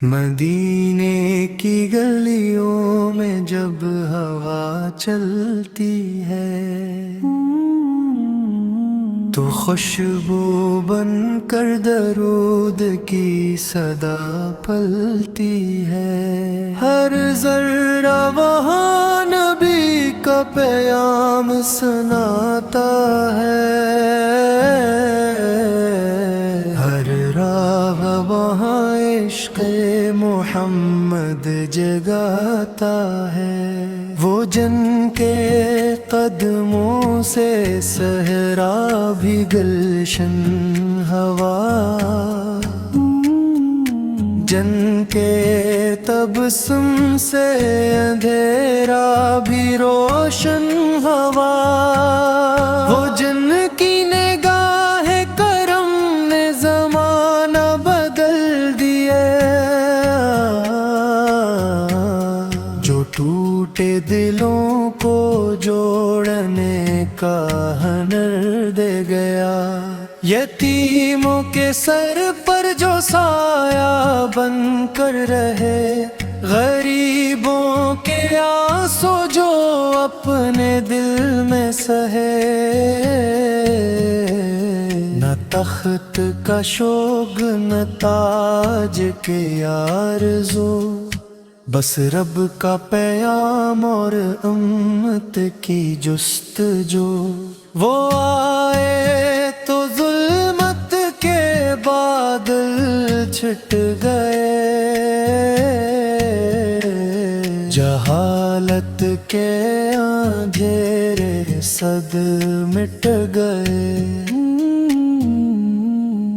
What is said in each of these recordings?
مدینے کی گلیوں میں جب ہوا چلتی ہے تو خوشبو بن کر درود کی صدا پلتی ہے۔ ہر ذرہ وہاں نبی کا پیام سناتا ہے، ہر راہ وہاں عشق محمد جگاتا ہے۔ وہ جن کے قدموں سے صحرا بھی گلشن ہوا، جن کے تبسم سے اندھیرا بھی روشن ہوا، وہ جن کی نگاہ کرم نے زمانہ بدل دیا، جو ٹوٹے دلوں کو جوڑنے کا ہنر دے گیا، یتیموں کے سر پر جو سایہ بن کر رہے، غریبوں کے آنسو جو اپنے دل میں سہے، نہ تخت کا شوق نہ تاج کے آرزو، بس رب کا پیام اور امت کی جستجو۔ وہ آئے تو ظلمت کے بادل چھٹ گئے، جہالت کے اندھیرے صد مٹ گئے،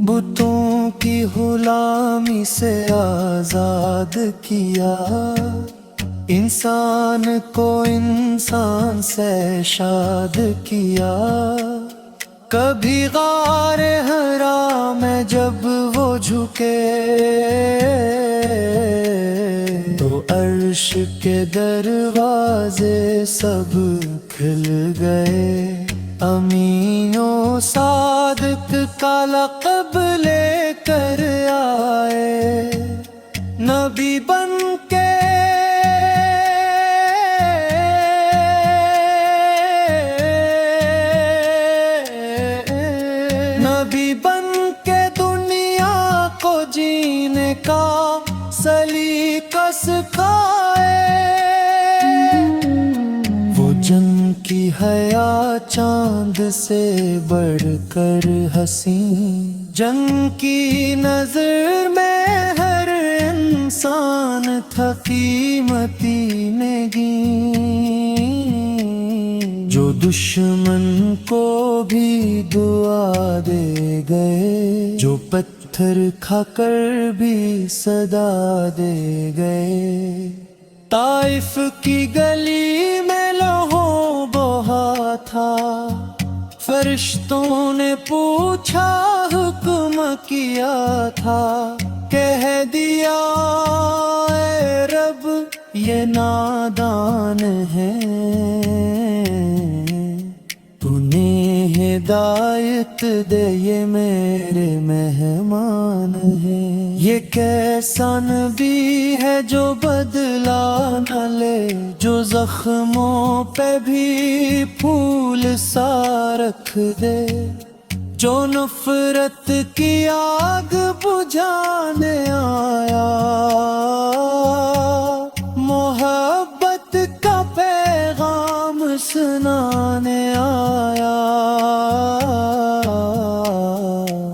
بتوں کی غلامی سے آزاد کیا، انسان کو انسان سے شاد کیا۔ کبھی غار حرا میں جب وہ جھکے تو عرش کے دروازے سب کھل گئے، امین و صادق کا لقب لے کر آئے، نبی بن کے نبی بن کے دنیا کو جینے کا سلیقہ سکھائے، وہ جن کی حیا چاند سے بڑھ کر حسین، جن کی نظر میں ہر انسان تھا قیمتی نگین، جو دشمن کو بھی دعا دے گئے، جو پتھر کھا کر بھی صدا دے گئے۔ طائف کی گلی میں لہو بہا تھا، فرشتوں نے پوچھا حکم کیا تھا، کہہ دیا اے رب یہ نادان ہے، انہیں ہدایت دے یہ میرے مہمان ہیں۔ یہ کیسا نبی ہے جو بدلہ نہ لے، جو زخموں پہ بھی پھول سا رکھ دے، جو نفرت کی آگ بجھانے آیا، محبت کا پیغام سنانے آیا،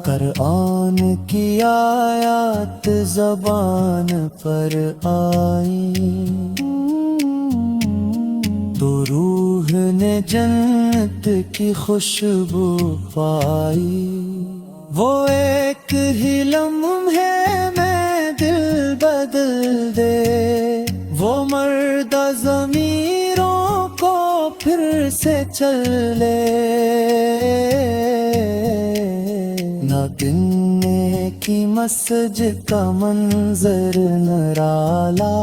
قرآن کی آیات زبان پر آئیں تو روح نے جنت کی خوشبو پائی، وہ ایک ہی لمحے میں دل بدل دے، وہ مرد ضمیروں کو پھر سے چل لے، نہ گننے کی مسجد کا منظر نرالا،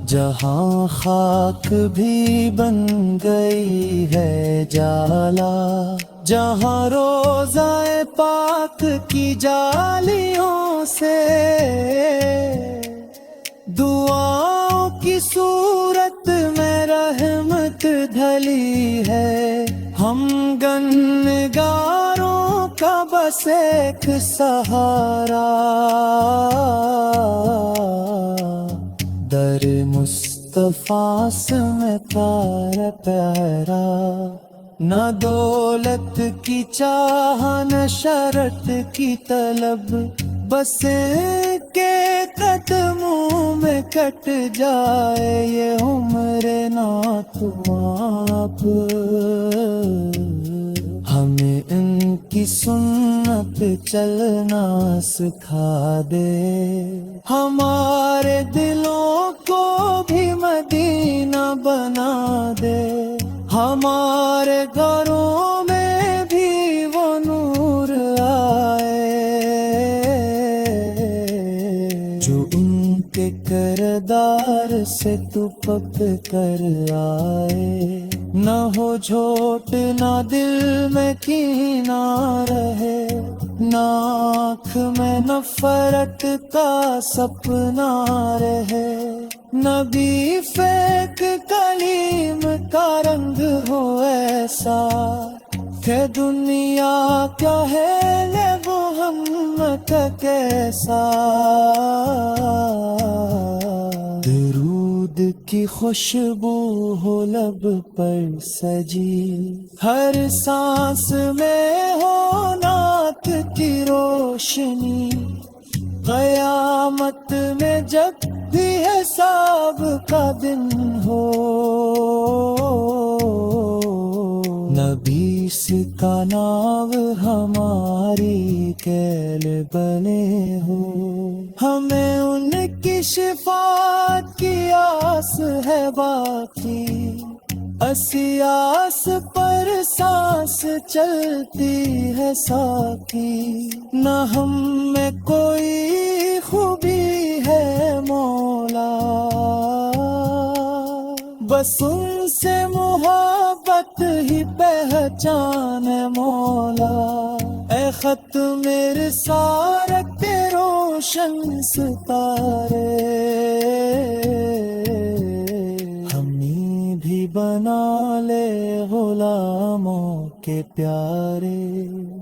جہاں خاک بھی بن گئی ہے جالا، جہاں روضہ پاک کی جالیوں سے ڈھلی ہے، ہم گنگاروں کا بس ایک سہارا، در مصطفیٰ سمتا ہے پیارا، نہ دولت کی چاہ نہ شرط کی طلب، بس کے قدموں میں کٹ جائے یہ عمر نات آپ، ہمیں ان کی سنت چلنا سکھا دے، ہمارے دلوں کو بھی مدینہ بنا دے، ہمارے گھروں میں بھی وہ نور آئے جو ان کے کردار سے تو پک کر آئے، نہ ہو جھوٹ نہ دل میں کینہ رہے، نہ آنکھ میں نفرت کا سپنا رہے، نبی فیک کلیم کا رنگ ہو ایسا کہ دنیا کیا ہے لے محمد کیسا، درود کی خوشبو ہو لب پر سجی، ہر سانس میں ہو نعت کی روشنی، قیامت میں جب بھی حساب کا دن ہو، نبی کا نام ہماری کیل بنے ہو، ہمیں ان کی شفاعت کی آس ہے باقی، اسیاس پر سانس چلتی ہے ساقی، نہ ہم میں کوئی خوبی ہے مولا، بس ان سے محبت ہی پہچان ہے مولا، اے ختم رسالت کے روشن ستارے، ہمیں بھی بنا لے غلاموں کے پیارے،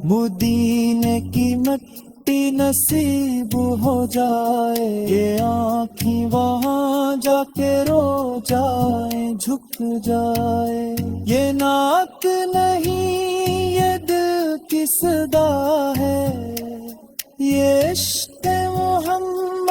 مدینے کی مٹی نصیب ہو جائے، یہ آنکھیں وہاں جا کے رو جائیں جھک جائے، یہ نعت نہیں یہ دل کی صدا ہے، یہ عشق محمد